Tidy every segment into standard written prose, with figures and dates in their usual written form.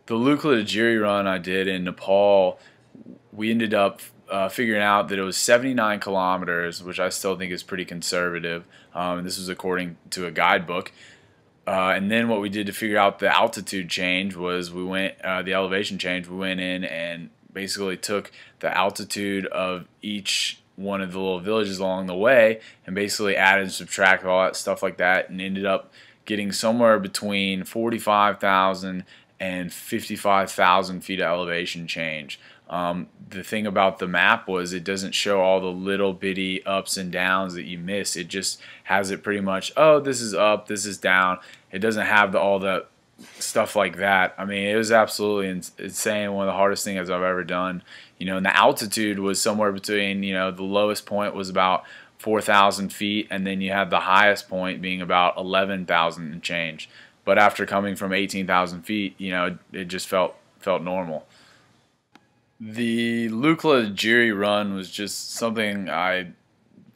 The Lukla to Jiri run I did in Nepal, we ended up figuring out that it was 79 kilometers, which I still think is pretty conservative. And this was according to a guidebook. And then what we did to figure out the altitude change was we went, the elevation change, we went in and basically took the altitude of each one of the little villages along the way and basically added and subtracted all that stuff like that and ended up getting somewhere between 45,000 and 55,000 feet of elevation change. The thing about the map was it doesn't show all the little bitty ups and downs that you miss. It just has it pretty much, oh, this is up, this is down. It doesn't have all the stuff like that. I mean, it was absolutely insane. One of the hardest things I've ever done. And the altitude was somewhere between, the lowest point was about 4,000 feet, and then you had the highest point being about 11,000 and change. But after coming from 18,000 feet, it just felt normal. The Lukla Jiri run was just something I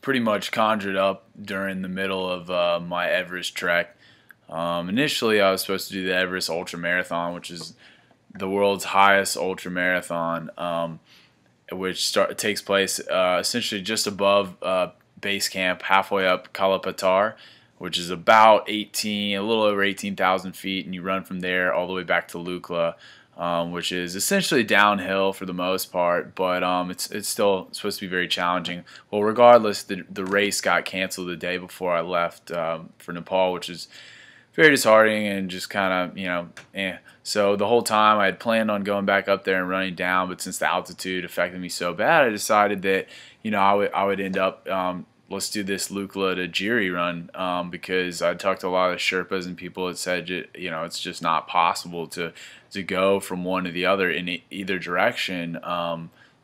pretty much conjured up during the middle of my Everest trek. Initially, I was supposed to do the Everest Ultra Marathon, which is the world's highest ultra marathon, which takes place essentially just above base camp, halfway up Kalapatar, which is about a little over 18,000 feet, and you run from there all the way back to Lukla, which is essentially downhill for the most part, but it's still supposed to be very challenging. Well, regardless, the race got canceled the day before I left for Nepal, which is very disheartening and just kind of, So the whole time I had planned on going back up there and running down, but since the altitude affected me so bad, I decided that, I would end up, let's do this Lukla to Jiri run, because I talked to a lot of Sherpas and people that said, it's just not possible to go from one to the other in either direction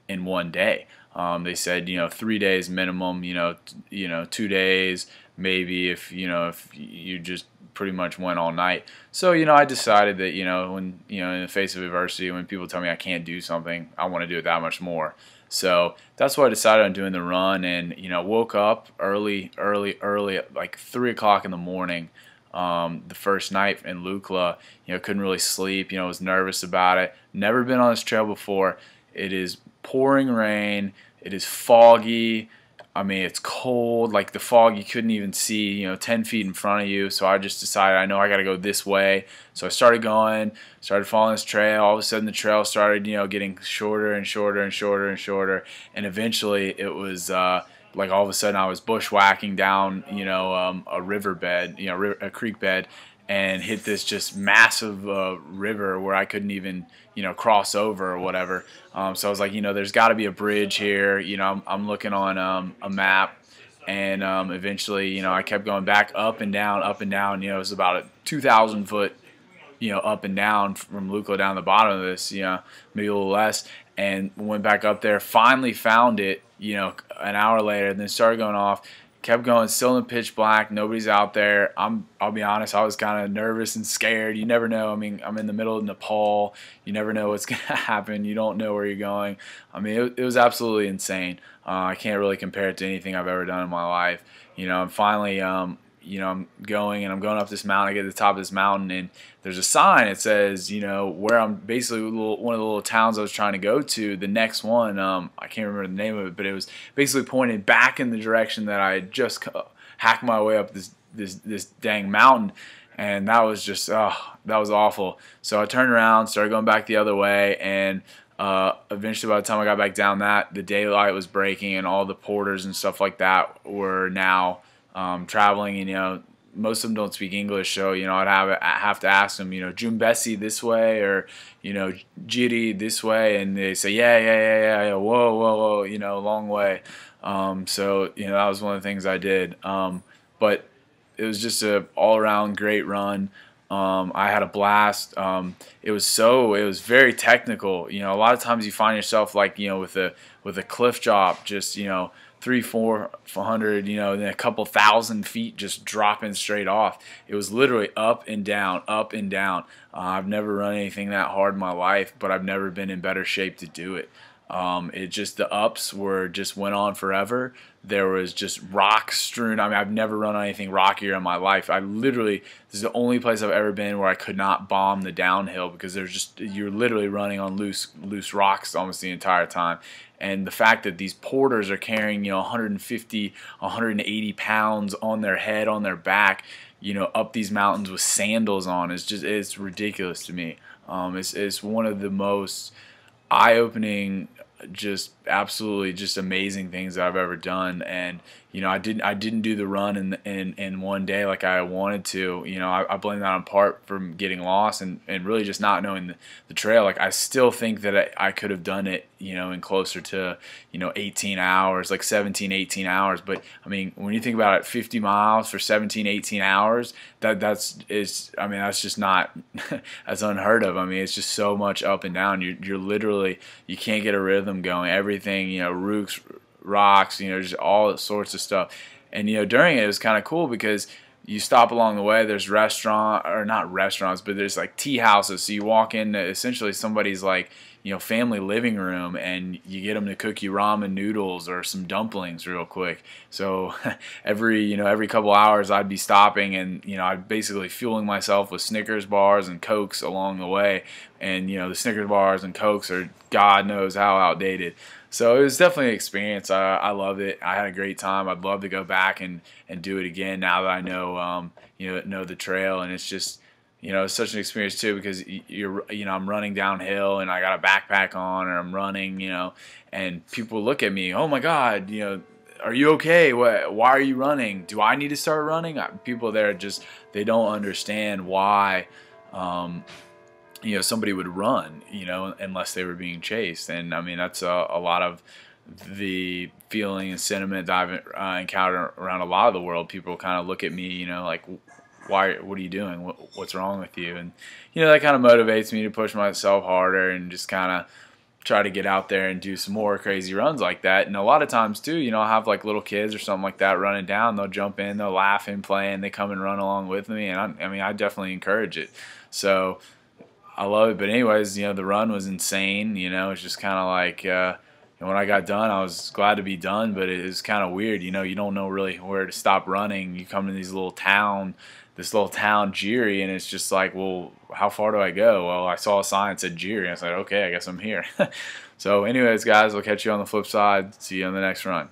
in one day. They said, 3 days minimum, 2 days, maybe if you just pretty much went all night. So, I decided that, when, in the face of adversity, when people tell me I can't do something, I want to do it that much more. So that's why I decided on doing the run, and, woke up early, at like 3 o'clock in the morning, the first night in Lukla. Couldn't really sleep, was nervous about it. Never been on this trail before. It is pouring rain. It is foggy. I mean, it's cold, like the fog you couldn't even see, 10 feet in front of you. So I just decided, I know I got to go this way. So I started going, started following this trail. All of a sudden the trail started, getting shorter and shorter and shorter and shorter. And eventually it was like all of a sudden I was bushwhacking down, a riverbed, a creek bed, and hit this just massive river where I couldn't even, cross over or whatever. So I was like, there's got to be a bridge here. I'm looking on a map, and eventually, I kept going back up and down, up and down. It was about a 2,000 foot, up and down from Lukla down the bottom of this, maybe a little less, and went back up there. Finally found it, an hour later, and then started going off. Kept going, still in the pitch black. Nobody's out there. I'll be honest, I was kind of nervous and scared. You never know. I mean, I'm in the middle of Nepal. You never know what's going to happen. You don't know where you're going. I mean, it was absolutely insane. I can't really compare it to anything I've ever done in my life. And finally, I'm going up this mountain. I get to the top of this mountain, and there's a sign that says, where I'm basically one of the little towns I was trying to go to. The next one, I can't remember the name of it, but it was basically pointed back in the direction that I had just hacked my way up this dang mountain, and that was just, that was awful. So I turned around, started going back the other way, and eventually by the time I got back down the daylight was breaking, and all the porters and stuff like that were now traveling, and most of them don't speak English, so I'd have to ask them, Jumbesi this way, or Jiri this way, and they say yeah, whoa, long way. So that was one of the things I did, but it was just a all-around great run. I had a blast. It was very technical. A lot of times you find yourself like with a cliff drop, just 300-400, then a couple thousand feet just dropping straight off. It was literally up and down, up and down. I've never run anything that hard in my life, but I've never been in better shape to do it. It just, the ups were just went on forever. There was just rocks strewn. I mean, I've never run on anything rockier in my life. I literally, this is the only place I've ever been where I could not bomb the downhill, because there's just, you're literally running on loose rocks almost the entire time. And the fact that these porters are carrying, 150, 180 pounds on their head, on their back, up these mountains with sandals on, is just, it's ridiculous to me. It's one of the most eye-opening, just absolutely just amazing things that I've ever done. And I didn't do the run in one day like I wanted to. I blame that in part from getting lost and really just not knowing the trail. Like, I still think that I could have done it in closer to 18 hours, like 17, 18 hours. But I mean, when you think about it, 50 miles for 17, 18 hours, that's just not that's unheard of. I mean, it's just so much up and down. You're literally, you can't get a rhythm going. Everything, rocks, just all sorts of stuff. And during it was kind of cool because you stop along the way. There's not restaurants, but there's like tea houses. So you walk into essentially somebody's like family living room, and you get them to cook you ramen noodles or some dumplings real quick. So every couple hours I'd be stopping, and I'd basically fueling myself with Snickers bars and Cokes along the way. And the Snickers bars and Cokes are God knows how outdated. So it was definitely an experience. I loved it. I had a great time. I'd love to go back and do it again now that I know know the trail. And it's just it's such an experience too, because I'm running downhill and I got a backpack on, or I'm running and people look at me, oh my God, are you okay? Why are you running? Do I need to start running? People there just, they don't understand why somebody would run, unless they were being chased. And I mean, that's a lot of the feeling and sentiment that I've encountered around a lot of the world. People kind of look at me, like, why? What are you doing? What's wrong with you? And that kind of motivates me to push myself harder and just kind of try to get out there and do some more crazy runs like that. And a lot of times too, I'll have like little kids or something like that running down. They'll jump in, they'll laugh and play, and they come and run along with me. And I definitely encourage it. So I love it. But anyways, the run was insane. It's just kind of like, when I got done, I was glad to be done, but it was kind of weird. You don't know really where to stop running. You come to this little town, Jiri, and it's just like, well, how far do I go? Well, I saw a sign that said Jiri, and I said, okay, I guess I'm here. So anyways, guys, I'll catch you on the flip side. See you on the next run.